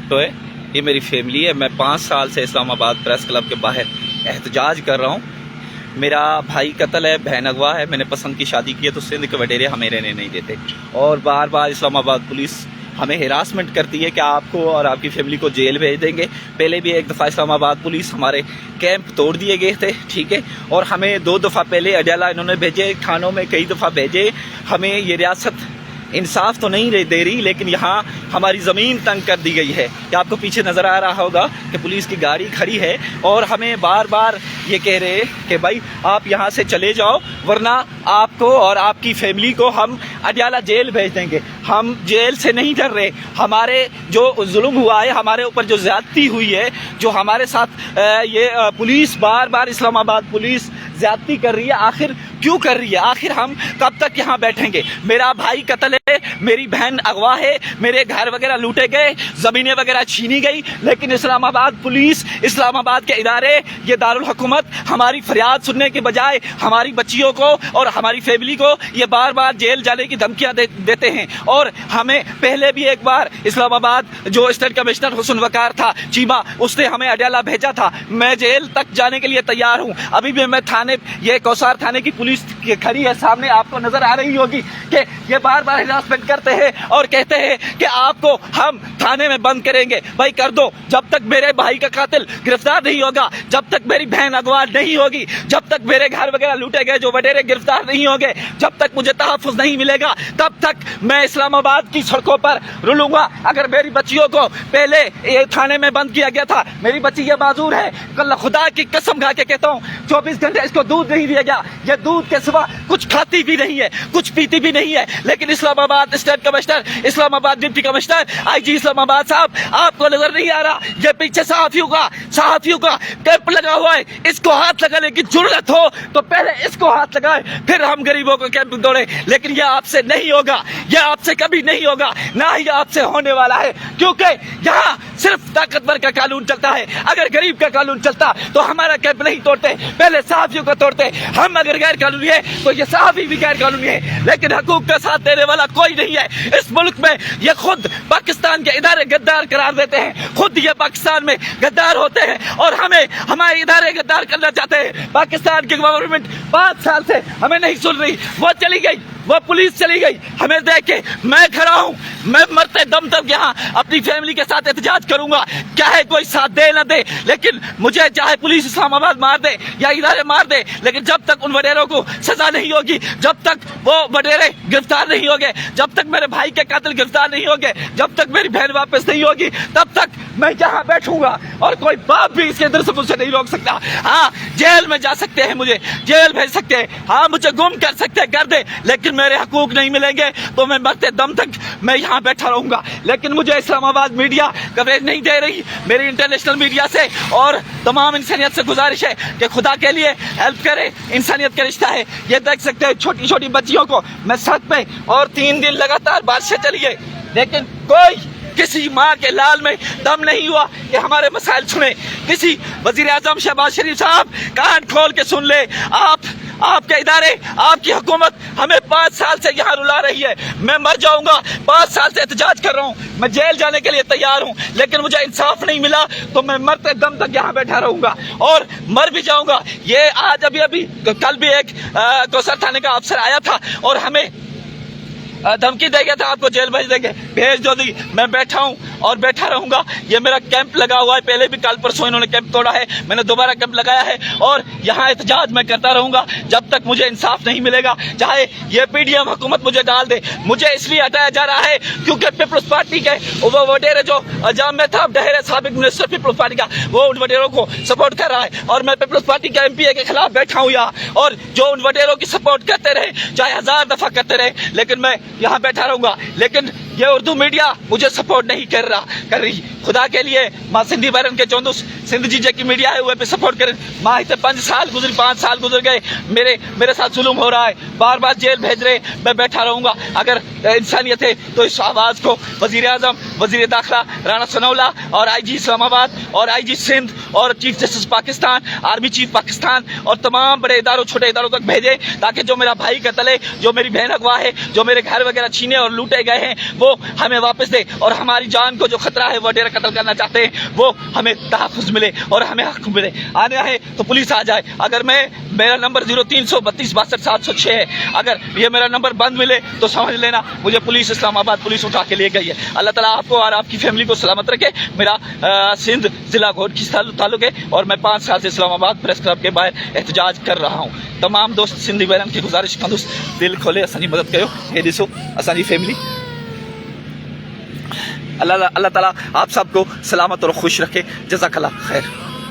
भुट्टो है, ये मेरी फैमिली है। मैं 5 साल से इस्लामाबाद प्रेस क्लब के बाहर एहतजाज कर रहा हूँ। मेरा भाई कत्ल है, बहन अगवा है। मैंने पसंद की शादी की है तो सिंध के वडेरे हमें रहने नहीं देते और बार बार इस्लामाबाद पुलिस हमें हिरासमेंट करती है कि आपको और आपकी फैमिली को जेल भेज देंगे। पहले भी एक दफ़ा इस्लामाबाद पुलिस हमारे कैंप तोड़ दिए गए थे, ठीक है, और हमें 2 दफ़ा पहले अडयाला इन्होंने भेजे, थानों में कई दफ़ा भेजे। हमें ये रियासत इंसाफ तो नहीं दे रही, लेकिन यहाँ हमारी ज़मीन तंग कर दी गई है। कि आपको पीछे नज़र आ रहा होगा कि पुलिस की गाड़ी खड़ी है और हमें बार बार ये कह रहे हैं कि भाई आप यहाँ से चले जाओ वरना आपको और आपकी फैमिली को हम अडयाला जेल भेज देंगे। हम जेल से नहीं डर रहे। हमारे जो जुल्म हुआ है, हमारे ऊपर जो ज़्यादती हुई है, जो हमारे साथ ये पुलिस बार बार इस्लामाबाद पुलिस ज़्यादती कर रही है, आखिर क्यों कर रही है? आखिर हम कब तक यहाँ बैठेंगे? मेरा भाई कत्ल है, मेरी बहन अगवा है, मेरे घर वगैरह लूटे गए, ज़मीनें वगैरह छीनी गई, लेकिन इस्लामाबाद पुलिस, इस्लामाबाद के इदारे, ये दारुल हुकूमत हमारी फरियाद सुनने के बजाय हमारी बच्चियों को और हमारी फैमिली को ये बार बार जेल जाने की धमकियाँ देते हैं। और हमें पहले भी एक बार इस्लामाबाद जो स्टेट कमिश्नर हुसन वकार था चीमा, उसने हमें अडयाला भेजा था। मैं जेल तक जाने के लिए तैयार हूँ। अभी भी मैं थाने, ये कौसार थाने की पुलिस खड़ी है सामने, आपको नजर आ रही होगी कि ये बार बार हिरासमेंट करते हैं और कहते हैं कि आपको हम थाने में बंद करेंगे। भाई कर दो, जब तक मेरे भाई का कातिल गिरफ्तार नहीं होगा, जब तक मेरी बहन अगवा नहीं होगी, जब तक मेरे घर वगैरह लूटे गए जो वडेरे गिरफ्तार नहीं होंगे, जब तक मुझे तहफ़्फ़ुज़ नहीं मिलेगा, तब तक मैं इस्लामाबाद की सड़कों पर रुलूंगा। अगर मेरी बच्चियों को पहले ये थाने में बंद किया गया था, मेरी बच्ची ये माजूर है, कल खुदा की कसम खा के कहता हूँ 24 घंटे इसको दूध नहीं दिया गया, ये दूध के सिवा कुछ खाती भी नहीं है, कुछ पीती भी नहीं है। लेकिन Islamabad state commissioner, Islamabad deputy commissioner, IG Islamabad साहब, आपको नजर नहीं आ रहा ये पीछे सहाफियों का कैंप लगा हुआ है। इसको हाथ लगाने की जरूरत हो तो पहले इसको हाथ लगाए, फिर हम गरीबों को कैंप दौड़े। लेकिन यह आपसे नहीं होगा, यह आपसे कभी नहीं होगा, ना ही आपसे होने वाला है, क्योंकि यहाँ सिर्फ ताकतवर का कानून चलता है। अगर गरीब का कानून चलता तो हमारा कैंप नहीं तोड़ते, पहले सहाफियों को तोड़ते। हम अगर गैर कानूनी है तो ये सहाफी भी गैर कानूनी है, लेकिन हकूक का साथ देने वाला कोई नहीं है इस मुल्क में। ये खुद पाकिस्तान के इदारे गद्दार करार देते हैं, खुद ये पाकिस्तान में गद्दार होते हैं और हमें हमारे इदारे गद्दार करना चाहते हैं। पाकिस्तान की गवर्नमेंट 5 साल से हमें नहीं सुन रही, वो चली गई, वो पुलिस चली गई। हमें देख के मैं खड़ा हूँ, मैं मरते दम तक यहाँ अपनी फैमिली के साथ एहतजाज करूंगा, चाहे कोई साथ दे न दे, लेकिन मुझे चाहे पुलिस इस्लामाबाद मार दे या इदारे मार दे, लेकिन जब तक उन वडेरों को सजा नहीं होगी, जब तक वो वडेरे गिरफ्तार नहीं होंगे, जब तक मेरे भाई के कातिल गिरफ्तार नहीं होंगे, जब तक मेरी बहन वापस नहीं होगी, तब तक मैं यहाँ बैठूंगा और कोई बाप भी इसके अंदर से मुझसे नहीं रोक सकता। हाँ, जेल में जा सकते हैं, मुझे जेल भेज सकते हैं, हाँ मुझे गुम कर सकते हैं, कर दे, लेकिन मेरे हकूक नहीं मिलेंगे तो मैं मरते दम तक मैं यहाँ बैठा रहूंगा। लेकिन मुझे इस्लामाबाद मीडिया कवरेज नहीं दे रही। मेरी इंटरनेशनल मीडिया से और तमाम इंसानियत से गुजारिश है कि खुदा के लिए हेल्प करे, इंसानियत का रिश्ता है। ये देख सकते हैं छोटी छोटी बच्चियों को मैं सड़क पे, और 3 दिन लगातार बारिशें चली गई, लेकिन कोई किसी माँ के लाल में दम नहीं हुआ कि हमारे मसाइल सुने। किसी वजीर आजम शहबाज शरीफ साहब कान खोल के सुन ले, आपके इदारे, आपकी हुकूमत हमें 5 साल से यहाँ रुला रही है। मैं मर जाऊंगा, 5 साल से एहतजाज कर रहा हूँ, मैं जेल जाने के लिए तैयार हूँ, लेकिन मुझे इंसाफ नहीं मिला तो मैं मरते दम तक यहाँ बैठा रहूंगा और मर भी जाऊंगा। ये आज अभी कल भी एक कौसर थाने का अफसर आया था और हमें धमकी दे गया था आपको जेल भेज देंगे, भेज दो दी। मैं बैठा हूँ और बैठा रहूंगा। ये मेरा कैंप लगा हुआ है, पहले भी कल परसों इन्होंने कैंप तोड़ा है, मैंने दोबारा कैंप लगाया है और यहाँ एहतजाज मैं करता रहूंगा जब तक मुझे इंसाफ नहीं मिलेगा। चाहे ये पीडीएम हुकूमत मुझे डाल दे, मुझे इसलिए हटाया जा रहा है क्योंकि पीपल्स पार्टी के वो वडेरे जो जाम में था डहरे साबिक मिनिस्टर पीपल्स पार्टी का, वो उन वडेरों को सपोर्ट कर रहा है और मैं पीपल्स पार्टी के एमपीए के खिलाफ बैठा हूँ यहाँ। और जो उन वडेरों की सपोर्ट करते रहे, चाहे 1000 दफा करते रहे, लेकिन मैं यहाँ बैठा रहूंगा। लेकिन ये उर्दू मीडिया मुझे सपोर्ट नहीं कर रही। खुदा के लिए माँ सिंधी बैरन के चौंदुस सिंध जी की मीडिया है, वो सपोर्ट करें। माँ इतने 5 साल गुजर गए, मेरे साथ जुल्म हो रहा है, बार बार जेल भेज रहे, मैं बैठा रहूंगा। अगर इंसानियत है तो इस आवाज़ को वजीर आजम, वजीर दाखिला राना सनौला और आईजी इस्लामाबाद और आईजी सिंध और chief justice Pakistan, army chief Pakistan और तमाम बड़े इदारों छोटे इदारों तक भेजे, ताकि जो मेरा भाई कत्ल है, जो मेरी बहन अगवा है, जो मेरे घर वगैरह छीने और लूटे गए हैं, वो وہ ہمیں واپس دے اور ہماری جان کو جو خطرہ ہے وہ ڈیرہ قتل کرنا چاہتے ہیں وہ ہمیں تحفظ ملے اور ہمیں حق ملے. آنا ہے تو پولیس آ جائے. اگر میرا نمبر 0332622706 ہے, اگر یہ میرا نمبر بند ملے تو سمجھ لینا مجھے پولیس اسلام آباد پولیس اٹھا کے لے گئی ہے. اللہ تعالیٰ آپ کو اور آپ کی فیملی کو سلامت رکھے. میرا سندھ ضلع گھوٹ کی تعلق ہے اور میں 5 سال سے اسلام آباد پریس کلب کے باہر احتجاج کر رہا ہوں. تمام دوست سندھی بھائرن کی گزارش کندس دل کھولے اسانی مدد کयो. یہ ॾिसो اسانی فیملی. اللہ تعالیٰ آپ سب کو سلامت اور خوش رکھے. جزاک اللہ خیر.